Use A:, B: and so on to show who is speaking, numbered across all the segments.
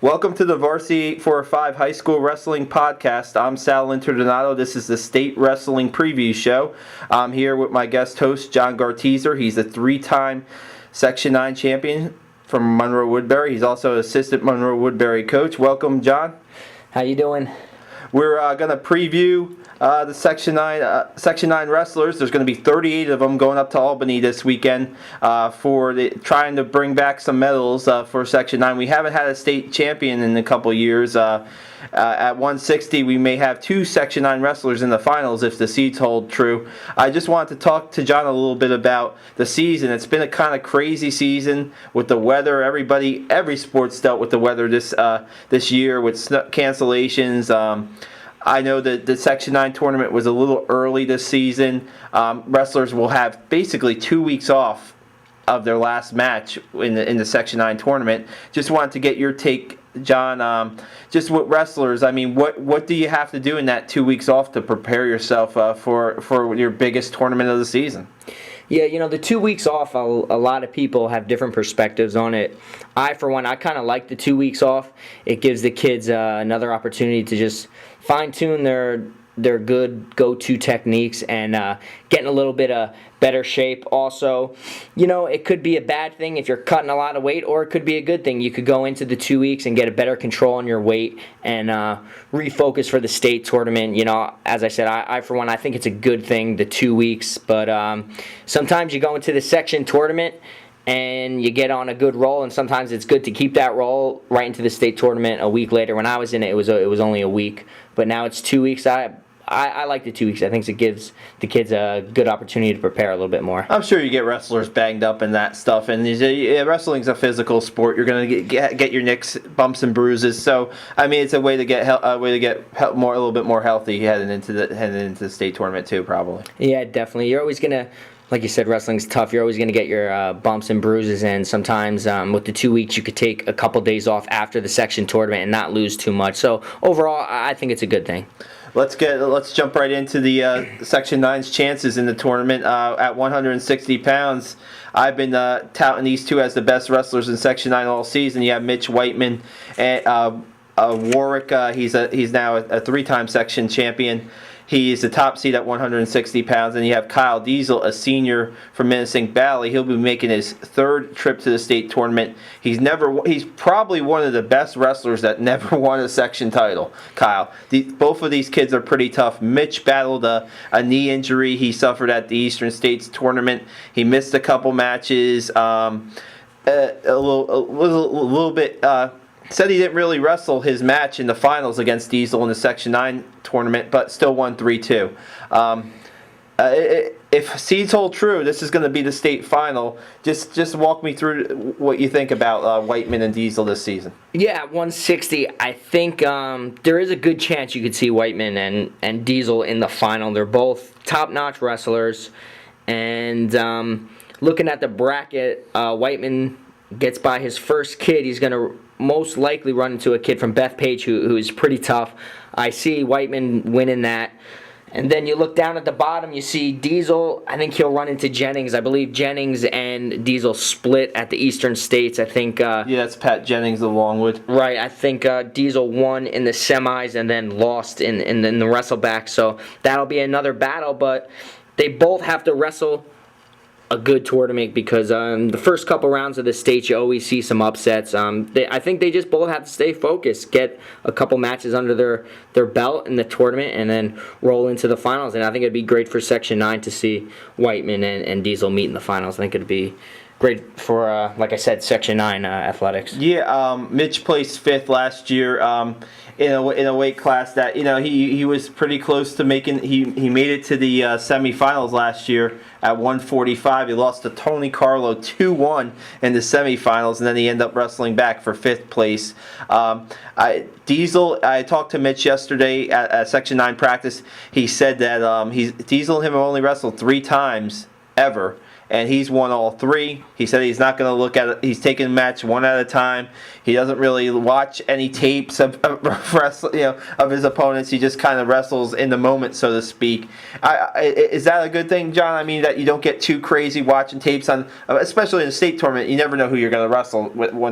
A: Welcome to the Varsity 405 High School Wrestling Podcast. I'm Sal Interdonato. This is the State Wrestling Preview Show. I'm here with my guest host, John Garteezer. He's a three-time Section 9 champion from Monroe Woodbury. He's also an assistant Monroe Woodbury coach. Welcome, John.
B: How you doing?
A: We're going to preview the Section 9 wrestlers. There's going to be 38 of them going up to Albany this weekend for trying to bring back some medals for Section 9. We haven't had a state champion in a couple years. At 160, we may have two Section 9 wrestlers in the finals if the seeds hold true. I just wanted to talk to John a little bit about the season. It's been a kind of crazy season with the weather. Every sport's dealt with the weather this year with cancellations. I know that the Section 9 tournament was a little early this season. Wrestlers will have basically 2 weeks off of their last match in the Section 9 tournament. Just wanted to get your take, John. Just with wrestlers, I mean, what do you have to do in that 2 weeks off to prepare yourself for your biggest tournament of the season?
B: Yeah, the 2 weeks off, a lot of people have different perspectives on it. For one, I kind of like the 2 weeks off. It gives the kids another opportunity to just fine-tune their good go-to techniques and get in a little bit of better shape. Also, it could be a bad thing if you're cutting a lot of weight, or it could be a good thing. You could go into the 2 weeks and get a better control on your weight and refocus for the state tournament. As I said, I for one, I think it's a good thing, the 2 weeks. But sometimes you go into the section tournament and you get on a good roll, and sometimes it's good to keep that roll right into the state tournament a week later. When I was in it, it was only a week, but now it's 2 weeks. I like the 2 weeks. I think it gives the kids a good opportunity to prepare a little bit more.
A: I'm sure you get wrestlers banged up and that stuff, and wrestling's a physical sport. You're going to get your nicks, bumps, and bruises. So I mean, it's a way to get a little bit more healthy heading into the state tournament too, probably.
B: Yeah, definitely. You're always gonna. Like you said, wrestling's tough. You're always going to get your bumps and bruises, and sometimes with the 2 weeks, you could take a couple days off after the section tournament and not lose too much. So overall, I think it's a good thing.
A: Let's jump right into the Section 9's chances in the tournament. At 160 pounds, I've been touting these two as the best wrestlers in Section 9 all season. You have Mitch Whiteman and Warwick. He's now a three-time section champion. He is the top seed at 160 pounds. And you have Kyle Diesel, a senior from Menacing Valley. He'll be making his third trip to the state tournament. He's probably one of the best wrestlers that never won a section title, Kyle. Both of these kids are pretty tough. Mitch battled a knee injury he suffered at the Eastern States tournament. He missed a couple matches. Said he didn't really wrestle his match in the finals against Diesel in the Section 9 tournament, but still won 3-2. If seeds hold true, this is going to be the state final. Just walk me through what you think about Whiteman and Diesel this season.
B: Yeah, at 160, I think there is a good chance you could see Whiteman and Diesel in the final. They're both top-notch wrestlers. And looking at the bracket, Whiteman gets by his first kid. He's going to most likely run into a kid from Bethpage who is pretty tough. I see Whiteman winning that. And then you look down at the bottom, you see Diesel. I think he'll run into Jennings. I believe Jennings and Diesel split at the Eastern States. I think...
A: yeah, that's Pat Jennings of Longwood.
B: Right. I think Diesel won in the semis and then lost in the wrestleback. So that'll be another battle. But they both have to wrestle a good tournament because the first couple rounds of the state you always see some upsets. I think they just both have to stay focused, get a couple matches under their belt in the tournament, and then roll into the finals. And I think it'd be great for Section 9 to see Whiteman and Diesel meet in the finals. I think it'd be great for, like I said, Section 9 athletics.
A: Yeah, Mitch placed fifth last year in a weight class that he was pretty close to making. He made it to the semifinals last year at 145. He lost to Tony Carlo 2-1 in the semifinals, and then he ended up wrestling back for fifth place. Diesel, I talked to Mitch yesterday at Section 9 practice. He said that Diesel and him have only wrestled 3 times ever. and he's won all 3. He said he's not going to look at it. He's taking a match one at a time. He doesn't really watch any tapes of of his opponents. He just kind of wrestles in the moment, so to speak. Is that a good thing, John? I mean, that you don't get too crazy watching tapes on, especially in a state tournament. You never know who you're going to wrestle,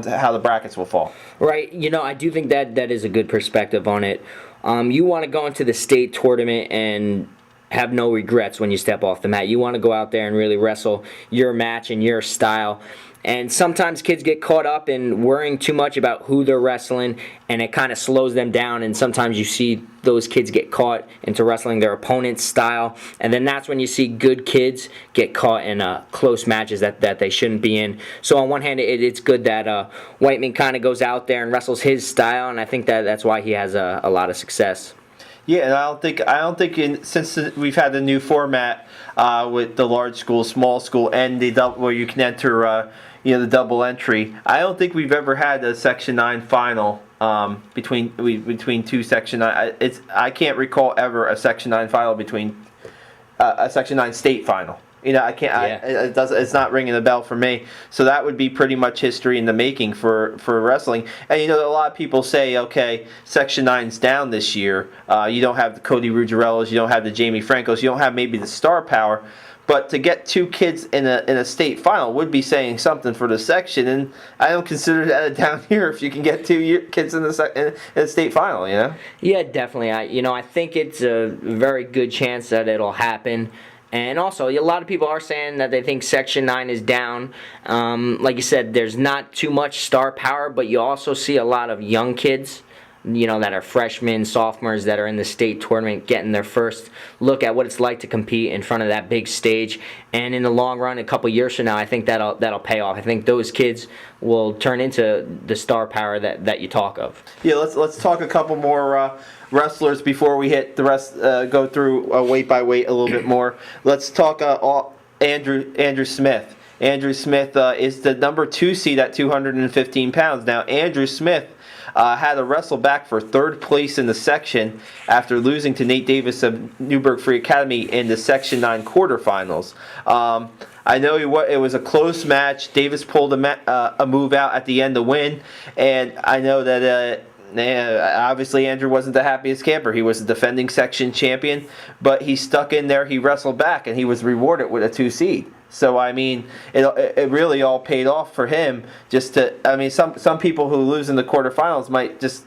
A: how the brackets will fall.
B: Right. I do think that is a good perspective on it. You want to go into the state tournament and have no regrets when you step off the mat. You want to go out there and really wrestle your match and your style. And sometimes kids get caught up in worrying too much about who they're wrestling, and it kind of slows them down. And sometimes you see those kids get caught into wrestling their opponent's style, and then that's when you see good kids get caught in close matches that they shouldn't be in. So on one hand, it's good that Whiteman kind of goes out there and wrestles his style, and I think that's why he has a lot of success.
A: Yeah, and I don't think since we've had the new format with the large school, small school, and the double, where you can enter the double entry. I don't think we've ever had a Section 9 final between two Section 9. I can't recall ever a Section 9 final between a Section 9 state final. I can't. Yeah. It's not ringing a bell for me. So that would be pretty much history in the making for wrestling. And a lot of people say, okay, Section 9's down this year. You don't have the Cody Ruggierellos, you don't have the Jamie Francos, you don't have maybe the star power. But to get 2 kids in a state final would be saying something for the section, and I don't consider that a down year if you can get 2 kids in a state final.
B: Yeah, definitely. I think it's a very good chance that it'll happen. And also, a lot of people are saying that they think Section 9 is down. Like you said, there's not too much star power, but you also see a lot of young kids, that are freshmen, sophomores that are in the state tournament getting their first look at what it's like to compete in front of that big stage. And in the long run, a couple years from now, I think that'll pay off. I think those kids will turn into the star power that you talk of.
A: Yeah, let's talk a couple more wrestlers before we hit the rest. Go through weight by weight a little bit more. Let's talk Andrew Smith. Andrew Smith is the number 2 seed at 215 pounds. Now, Andrew Smith had to wrestle back for 3rd place in the section after losing to Nate Davis of Newburgh Free Academy in the Section 9 quarterfinals. I know it was a close match. Davis pulled a move out at the end to win, and I know that obviously Andrew wasn't the happiest camper. He was the defending section champion, but he stuck in there, he wrestled back, and he was rewarded with a 2 seed. So, I mean, it really all paid off for him. Some people who lose in the quarterfinals might just,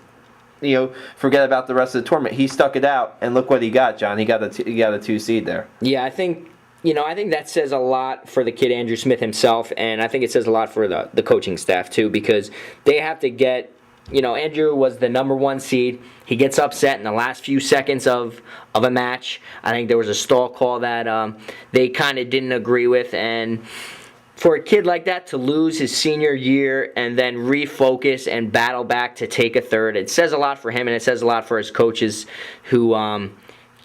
A: forget about the rest of the tournament. He stuck it out, and look what he got, John. He got a 2 seed there.
B: Yeah, I think that says a lot for the kid Andrew Smith himself, and I think it says a lot for the coaching staff, too, because they have to get, Andrew was the number 1 seed. He gets upset in the last few seconds of a match. I think there was a stall call that they kind of didn't agree with. And for a kid like that to lose his senior year and then refocus and battle back to take a 3rd, it says a lot for him, and it says a lot for his coaches who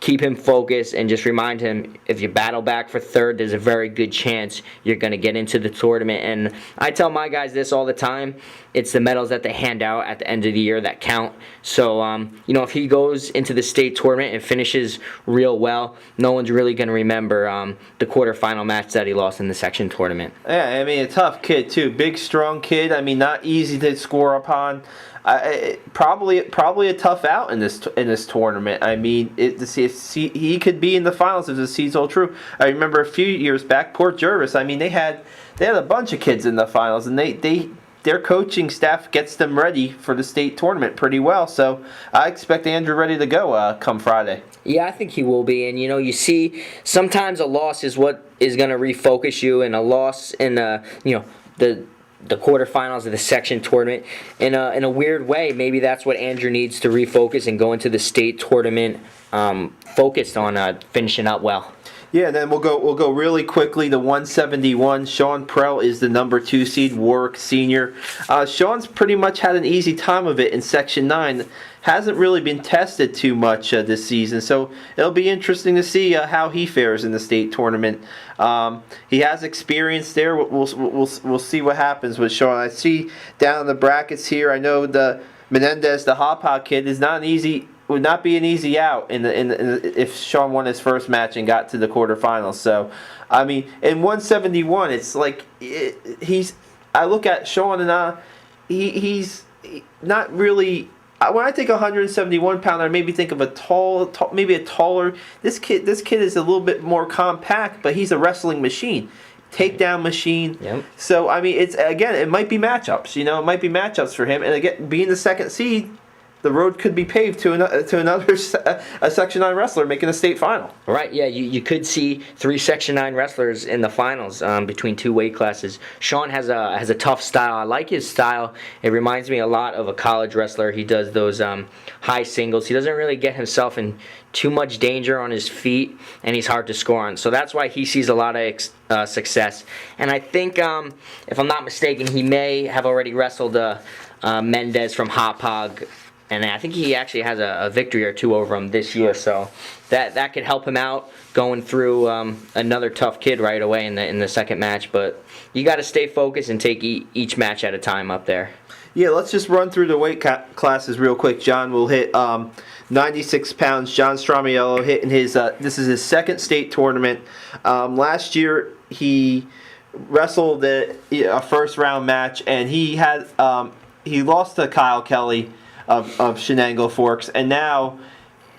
B: keep him focused and just remind him, if you battle back for 3rd, there's a very good chance you're going to get into the tournament. And I tell my guys this all the time. It's the medals that they hand out at the end of the year that count. So, if he goes into the state tournament and finishes real well, no one's really going to remember the quarterfinal match that he lost in the section tournament.
A: Yeah, a tough kid, too. Big, strong kid. Not easy to score upon. Probably a tough out in this tournament. He could be in the finals if the seed's all true. I remember a few years back, Port Jervis. They had a bunch of kids in the finals, and their coaching staff gets them ready for the state tournament pretty well. So I expect Andrew ready to go come Friday.
B: Yeah, I think he will be. And you see, sometimes a loss is what is going to refocus you, and a loss in the quarterfinals of the section tournament in a weird way. Maybe that's what Andrew needs to refocus and go into the state tournament focused on finishing up well.
A: Yeah, and then we'll go really quickly to 171. Sean Prell is the number 2 seed, Warwick Senior. Sean's pretty much had an easy time of it in Section 9. Hasn't really been tested too much this season, so it'll be interesting to see how he fares in the state tournament. He has experience there. We'll see what happens with Sean. I see down in the brackets here, I know the Menendez, the Hop kid, is not an easy would not be an easy out if Sean won his first match and got to the quarterfinals. So, I mean, in 171, it's like he's. I look at Sean and he's not really. When I think 171 pounder, I maybe think of maybe a taller. This kid is a little bit more compact, but he's a wrestling machine, takedown machine.
B: Yep.
A: So I mean, it might be matchups. It might be matchups for him. And again, being the second seed, the road could be paved to another a Section 9 wrestler making a state final.
B: Right, yeah, you could see 3 Section 9 wrestlers in the finals between 2 weight classes. Sean has a tough style. I like his style. It reminds me a lot of a college wrestler. He does those high singles. He doesn't really get himself in too much danger on his feet, and he's hard to score on. So that's why he sees a lot of success. And I think, if I'm not mistaken, he may have already wrestled Mendez from Hauppauge. And I think he actually has a victory or 2 over him this year, so that could help him out going through another tough kid right away in the second match. But you got to stay focused and take each match at a time up there.
A: Yeah, let's just run through the weight classes real quick. John will hit 96 pounds. John Stramiello hitting this is his second state tournament. Last year he wrestled a first round match, and he lost to Kyle Kelly of Shenango Forks, and now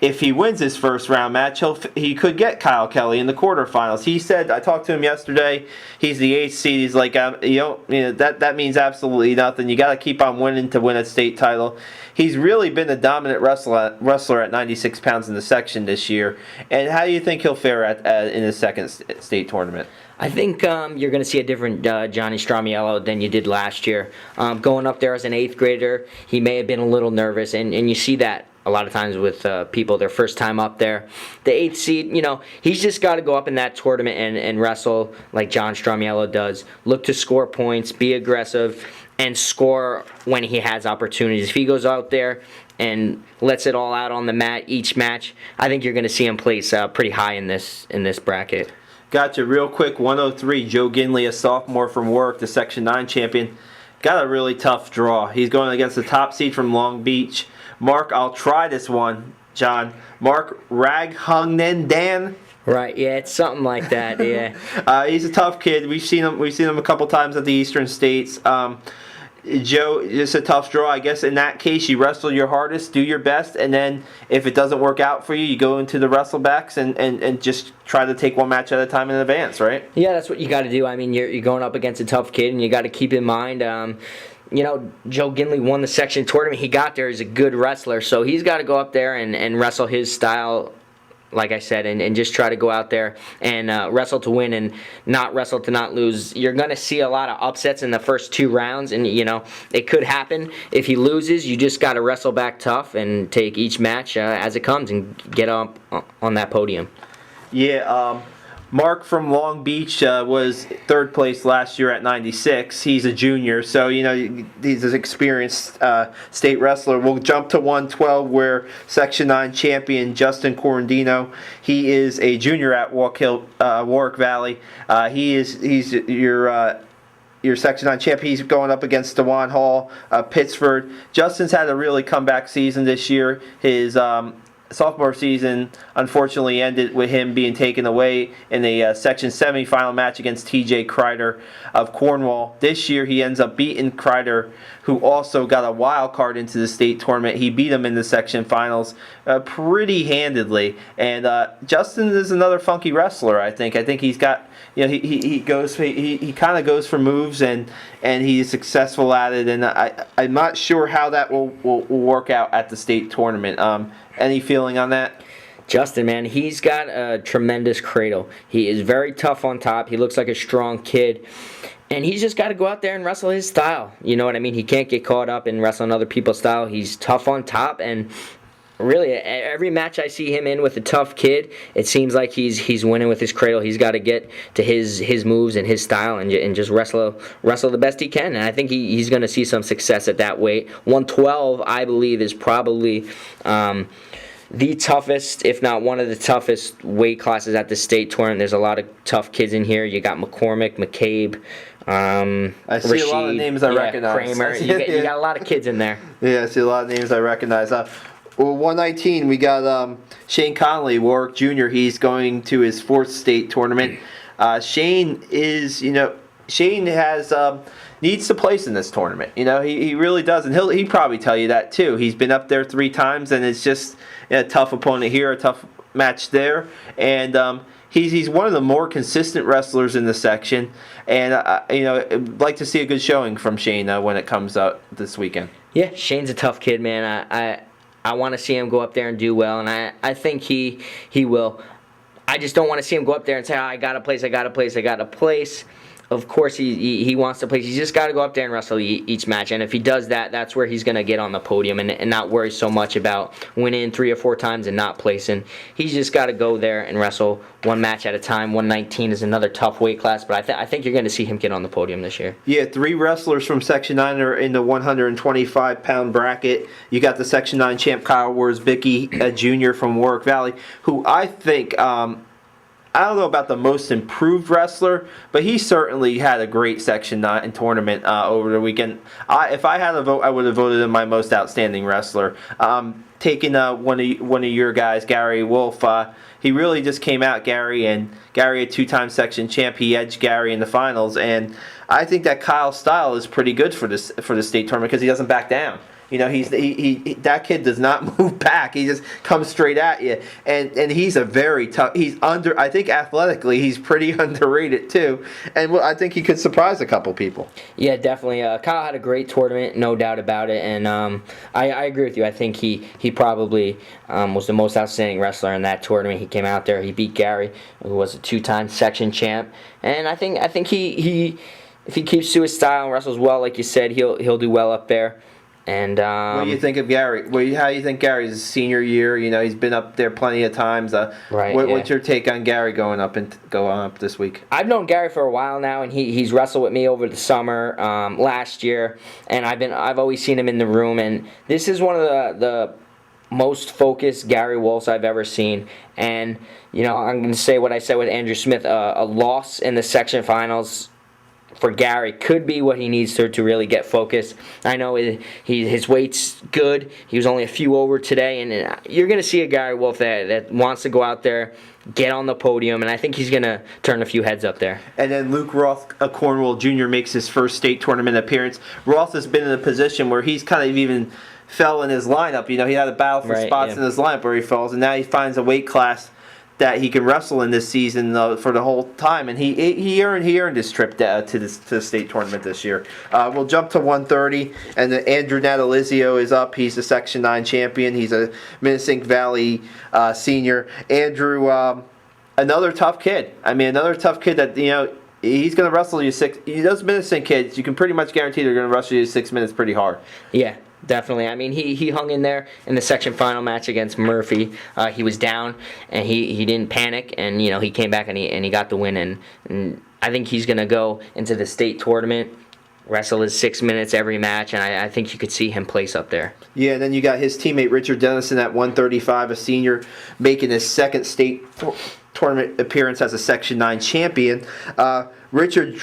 A: if he wins his first round match, he could get Kyle Kelly in the quarterfinals. He said, I talked to him yesterday, he's the 8th seed. He's like, that means absolutely nothing. You got to keep on winning to win a state title. He's really been the dominant wrestler at 96 pounds in the section this year. And how do you think he'll fare in the second state tournament?
B: I think you're going to see a different Johnny Stramiello than you did last year. Going up there as an 8th grader, he may have been a little nervous, and you see that a lot of times with people their first time up there. The 8th seed, he's just got to go up in that tournament and wrestle like John Stramiello does. Look to score points, be aggressive, and score when he has opportunities. If he goes out there and lets it all out on the mat each match, I think you're going to see him place pretty high in this bracket.
A: Gotcha. Real quick, 103, Joe Ginley, a sophomore from Warwick, the Section 9 champion. Got a really tough draw. He's going against the top seed from Long Beach. Mark, I'll try this one, John. Mark Raghunandan.
B: Right, yeah, it's something like that, yeah.
A: He's a tough kid. We've seen him a couple times at the Eastern States. Joe, it's a tough draw. I guess in that case, you wrestle your hardest, do your best, and then if it doesn't work out for you, you go into the wrestlebacks and just try to take one match at a time in advance, right?
B: Yeah, that's what you got to do. I mean, you're going up against a tough kid, and you got to keep in mind, Joe Ginley won the section tournament. He got there as a good wrestler, so he's got to go up there and wrestle his style, like I said, and just try to go out there and wrestle to win and not wrestle to not lose. You're going to see a lot of upsets in the first 2 rounds, and, it could happen. If he loses, you just got to wrestle back tough and take each match as it comes and get up on that podium.
A: Yeah, Mark from Long Beach was 3rd place last year at 96. He's a junior, so he's an experienced state wrestler. We'll jump to 112, where Section 9 champion Justin Corandino. He is a junior at Warwick Valley. He's your Section 9 champ. He's going up against Dewan Hall, Pittsford. Justin's had a really comeback season this year. His sophomore season unfortunately ended with him being taken away in a section semifinal match against TJ Kreider of Cornwall. This year he ends up beating Kreider, who also got a wild card into the state tournament. He beat him in the section finals pretty handedly. And Justin is another funky wrestler, I think. I think he's got, he kind of goes for moves, and he's successful at it. And I'm not sure how that will work out at the state tournament. Any feeling on that?
B: Justin, man, he's got a tremendous cradle. He is very tough on top. He looks like a strong kid. And he's just got to go out there and wrestle his style. You know what I mean? He can't get caught up in wrestling other people's style. He's tough on top, and really every match I see him in with a tough kid, it seems like he's winning with his cradle. He's got to get to his moves and his style and just wrestle the best he can. And I think he's going to see some success at that weight. 112, I believe, is probably the toughest, if not one of the toughest weight classes at the state tournament. There's a lot of tough kids in here. You got McCormick, McCabe,
A: I see
B: Rashid,
A: a lot of names I recognize.
B: Kramer. You got a lot of kids in there.
A: Yeah, I see a lot of names I recognize. Well, 119, we got Shane Connolly, Warwick Jr. He's going to his fourth state tournament. Shane has needs to place in this tournament. He really does, and he probably tell you that too. He's been up there 3 times, and it's just a tough opponent here, a tough match there, and he's one of the more consistent wrestlers in the section, and I'd like to see a good showing from Shane when it comes up this weekend.
B: Yeah, Shane's a tough kid, man. I want to see him go up there and do well, and I think he will. I just don't want to see him go up there and say, I got to place. Of course, he wants to place. He's just got to go up there and wrestle each match. And if he does that, that's where he's going to get on the podium and not worry so much about winning 3 or 4 times and not placing. He's just got to go there and wrestle one match at a time. 119 is another tough weight class, but I think you're going to see him get on the podium this year.
A: Yeah, 3 wrestlers from Section 9 are in the 125-pound bracket. You got the Section 9 champ Kyle Worsbicky, Jr. from Warwick Valley, who I think... I don't know about the most improved wrestler, but he certainly had a great Section 9 tournament over the weekend. If I had a vote, I would have voted him my most outstanding wrestler. Taking one of your guys, Gary Wolf, he really just came out, Gary, a 2-time section champ. He edged Gary in the finals, and I think that Kyle's style is pretty good for the state tournament because he doesn't back down. That kid does not move back. He just comes straight at you, and he's a very tough. I think athletically he's pretty underrated too, and I think he could surprise a couple people.
B: Yeah, definitely. Kyle had a great tournament, no doubt about it, and I agree with you. I think he probably was the most outstanding wrestler in that tournament. He came out there, he beat Gary, who was a 2-time section champ, and I think he if he keeps to his style and wrestles well, like you said, he'll do well up there. And
A: what do you think of Gary? How do you think Gary's senior year? He's been up there plenty of times. What's your take on Gary going up this week?
B: I've known Gary for a while now, and he's wrestled with me over the summer last year, and I've always seen him in the room. And this is one of the most focused Gary Wolfs I've ever seen. And I'm going to say what I said with Andrew Smith: a loss in the section finals for Gary could be what he needs to really get focused. I know his weight's good. He was only a few over today, and you're going to see a Gary Wolf that wants to go out there, get on the podium, and I think he's going to turn a few heads up there.
A: And then Luke Roth, Cornwall Jr., makes his first state tournament appearance. Roth has been in a position where he's kind of even fell in his lineup. He had a battle for spots in his lineup where he falls, and now he finds a weight class that he can wrestle in this season for the whole time, and he earned his trip to the state tournament this year. We'll jump to 130, and Andrew Natalizio is up. He's a Section 9 champion. He's a Minnesink Valley senior. Andrew, another tough kid. Another tough kid that he's going to wrestle you 6. Those Minnesink kids, you can pretty much guarantee they're going to wrestle you 6 minutes pretty hard.
B: Yeah. Definitely. He hung in there in the section final match against Murphy. He was down, and he didn't panic, and he came back and he got the win. And I think he's going to go into the state tournament, wrestle his 6 minutes every match, and I think you could see him place up there.
A: Yeah, and then you got his teammate Richard Dennison at 135, a senior, making his second state tournament appearance as a Section 9 champion. Richard,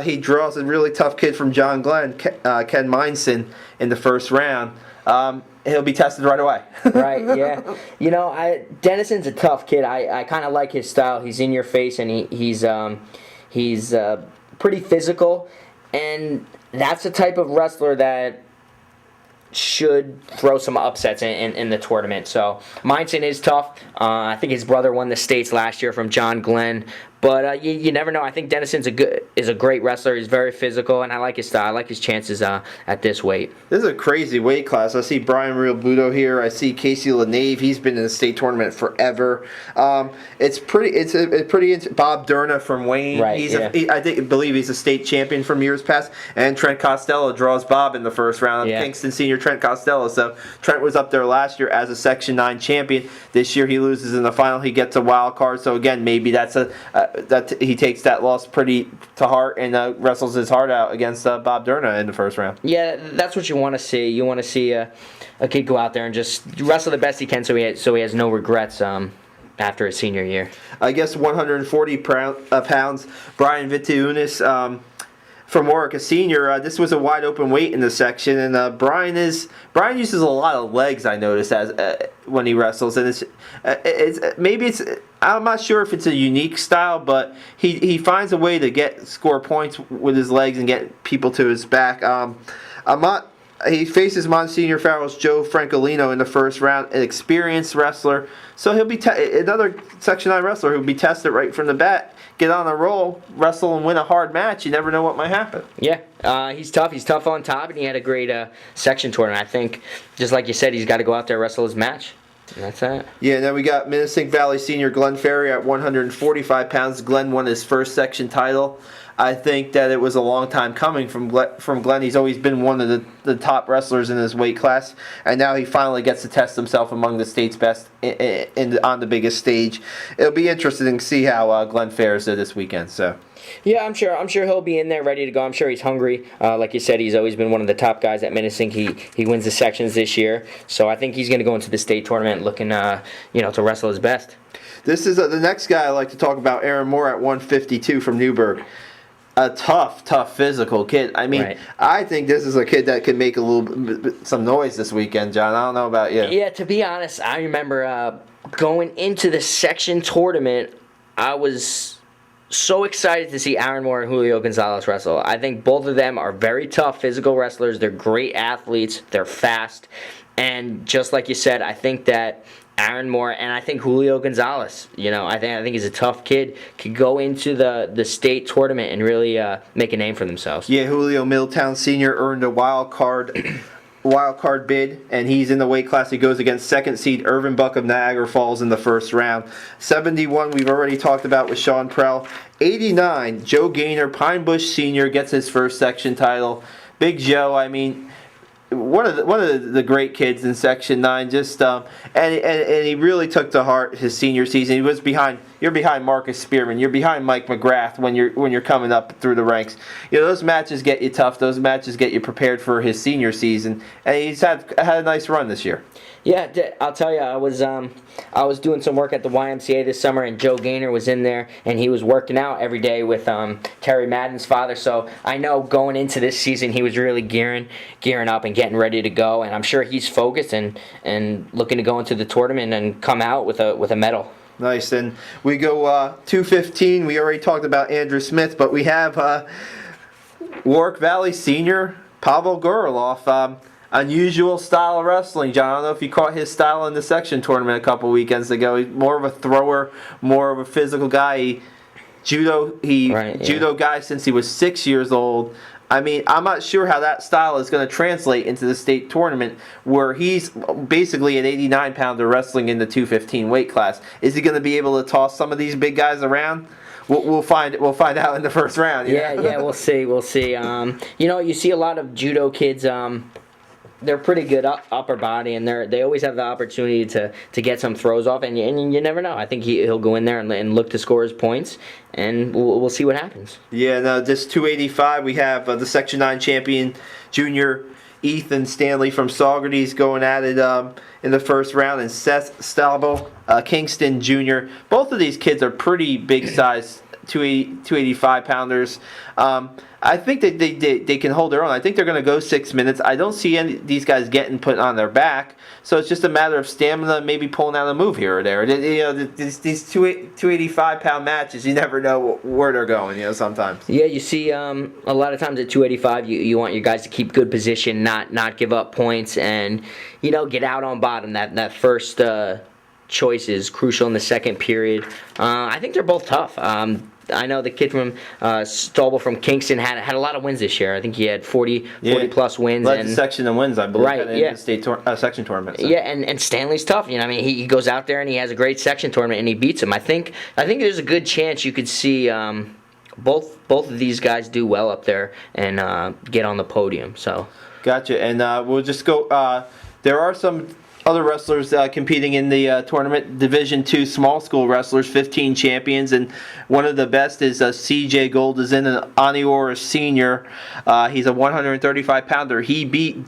A: he draws a really tough kid from John Glenn, Ken Meinson, in the first round. He'll be tested right away.
B: Right, yeah. Dennison's a tough kid. I kind of like his style. He's in your face, and he's pretty physical, and that's the type of wrestler that should throw some upsets in the tournament. So Meinson is tough. I think his brother won the states last year from John Glenn. But you never know. I think Dennison's is a great wrestler. He's very physical, and I like his style. I like his chances at this weight.
A: This is a crazy weight class. I see Brian Realbuto here. I see Casey LeNave. He's been in the state tournament forever. It's pretty. Bob Durna from Wayne.
B: Right.
A: I believe he's a state champion from years past. And Trent Costello draws Bob in the first round.
B: Yeah.
A: Kingston senior Trent Costello. So Trent was up there last year as a Section 9 champion. This year he loses in the final. He gets a wild card. So again, maybe that's that he takes that loss pretty to heart and wrestles his heart out against Bob Durna in the first round.
B: Yeah, that's what you want to see. You want to see a kid go out there and just wrestle the best he can, so he has no regrets after his senior year.
A: I guess 140 pounds. Brian Vitiunas. from Warwick, a senior. This was a wide open weight in the section, and Brian uses a lot of legs. I noticed as when he wrestles, and it's I'm not sure if it's a unique style, but he finds a way to score points with his legs and get people to his back. He faces Monsignor Farrell's Joe Francolino in the first round, an experienced wrestler. So he'll be another Section 9 wrestler who'll be tested right from the bat, get on a roll, wrestle, and win a hard match. You never know what might happen.
B: Yeah, he's tough. He's tough on top, and he had a great section tournament. I think, just like you said, he's got to go out there and wrestle his match. And that's it.
A: Yeah, and then we got Minnesink Valley senior Glenn Ferry at 145 pounds. Glenn won his first section title. I think that it was a long time coming from Glenn. He's always been one of the top wrestlers in his weight class, and now he finally gets to test himself among the state's best on the biggest stage. It'll be interesting to see how Glenn fares this weekend. So.
B: Yeah, I'm sure he'll be in there ready to go. I'm sure he's hungry. Like you said, he's always been one of the top guys at Minnesink. He wins the sections this year, so I think he's going to go into the state tournament looking to wrestle his best.
A: This is the next guy I'd like to talk about, Aaron Moore at 152 from Newburgh. A tough physical kid. I mean, right. I think this is a kid that could make some noise this weekend, John. I don't know about you.
B: Yeah, to be honest, I remember going into the section tournament, I was so excited to see Aaron Moore and Julio Gonzalez wrestle. I think both of them are very tough physical wrestlers. They're great athletes. They're fast. And just like you said, I think that Aaron Moore and I think Julio Gonzalez, I think he's a tough kid, could go into the state tournament and really make a name for themselves.
A: Yeah, Julio, Middletown senior, earned a wild card bid, and he's in the weight class. He goes against second seed Irvin Buck of Niagara Falls in the first round. 71 we've already talked about with Sean Prell. 89, Joe Gaynor, Pine Bush senior, gets his first section title. Big Joe, I mean, one of the great kids in Section 9, and he really took to heart his senior season. He was behind. You're behind Marcus Spearman. You're behind Mike McGrath when you're coming up through the ranks. Those matches get you tough. Those matches get you prepared for his senior season, and he's had a nice run this year.
B: Yeah, I'll tell you, I was doing some work at the YMCA this summer, and Joe Gaynor was in there, and he was working out every day with Terry Madden's father. So I know going into this season, he was really gearing up and getting ready to go, and I'm sure he's focused and looking to go into the tournament and come out with a medal.
A: Nice, and we go 215. We already talked about Andrew Smith, but we have Warwick Valley senior Pavel Goriloff. Unusual style of wrestling, John. I don't know if you caught his style in the section tournament a couple weekends ago. He's more of a thrower, more of a physical guy. Judo guy since he was 6 years old. I mean, I'm not sure how that style is going to translate into the state tournament, where he's basically an 89-pounder wrestling in the 215 weight class. Is he going to be able to toss some of these big guys around? We'll find out in the first round.
B: Yeah, we'll see. You see a lot of judo kids. They're pretty good upper body, and they always have the opportunity to get some throws off, and you never know. I think he'll go in there and look to score his points, and we'll see what happens.
A: Yeah, no, this 285, we have the Section 9 champion, junior Ethan Stanley from Saugerties going at it in the first round, and Seth Stalbo, Kingston Jr. Both of these kids are pretty big size 285 pounders. I think that they can hold their own. I think they're going to go 6 minutes. I don't see any of these guys getting put on their back. So it's just a matter of stamina, maybe pulling out a move here or there. These 285-pound matches, you never know where they're going. Sometimes.
B: Yeah, you see a lot of times at 285, you want your guys to keep good position, not give up points, and get out on bottom. That first choice is crucial in the second period. I think they're both tough. I know the kid from Stauble from Kingston had a lot of wins this year. I think he had 40 plus wins.
A: Led the section in wins, I believe.
B: Right,
A: in the state section tournament. So.
B: Yeah, and Stanley's tough. He goes out there and he has a great section tournament and he beats him. I think there's a good chance you could see both of these guys do well up there and get on the podium. So.
A: Gotcha, and we'll just go. There are some other wrestlers competing in the tournament. Division II small school wrestlers, 15 champions, and one of the best is C.J. Goldazin, an Aniora senior. He's a 135-pounder. He beat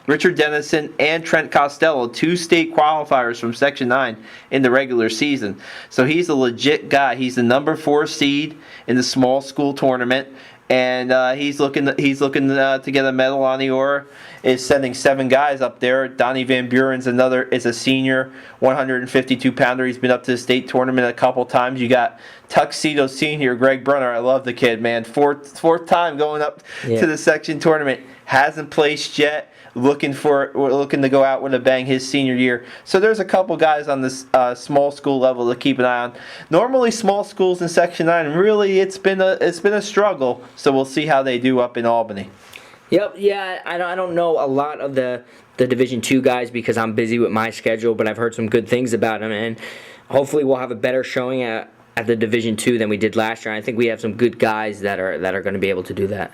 A: Richard Dennison, and Trent Costello, 2 state qualifiers from Section 9 in the regular season. So he's a legit guy. He's the number 4 seed in the small school tournament, and he's looking to get a medal. On the Ora is sending 7 guys up there. Donnie Van Buren's is a senior, 152 pounder. He's been up to the state tournament a couple times. You got Tuxedo senior Greg Brunner. I love the kid, man. Fourth time going up to the section tournament. Hasn't placed yet. Looking to go out with a bang his senior year. So there's a couple guys on this small school level to keep an eye on. Normally small schools in Section 9, really it's been a struggle. So we'll see how they do up in Albany.
B: Yep. Yeah. I don't know a lot of the Division II guys because I'm busy with my schedule, but I've heard some good things about them, and hopefully we'll have a better showing at the Division II than we did last year. I think we have some good guys that are going to be able to do that.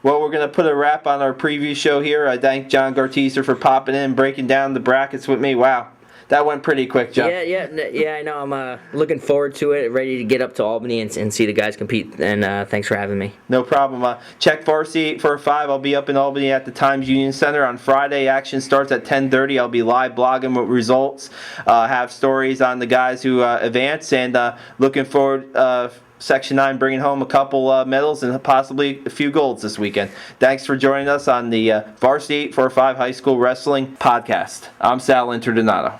A: Well, we're going to put a wrap on our preview show here. I thank John Garteser for popping in and breaking down the brackets with me. Wow, that went pretty quick, John.
B: Yeah, I know. I'm looking forward to it, ready to get up to Albany and see the guys compete, and thanks for having me.
A: No problem. Check Varsity for 5. I'll be up in Albany at the Times Union Center on Friday. Action starts at 10:30. I'll be live blogging with results, have stories on the guys who advance, and looking forward Section 9 bringing home a couple medals and possibly a few golds this weekend. Thanks for joining us on the Varsity 845 High School Wrestling Podcast. I'm Sal Interdonato.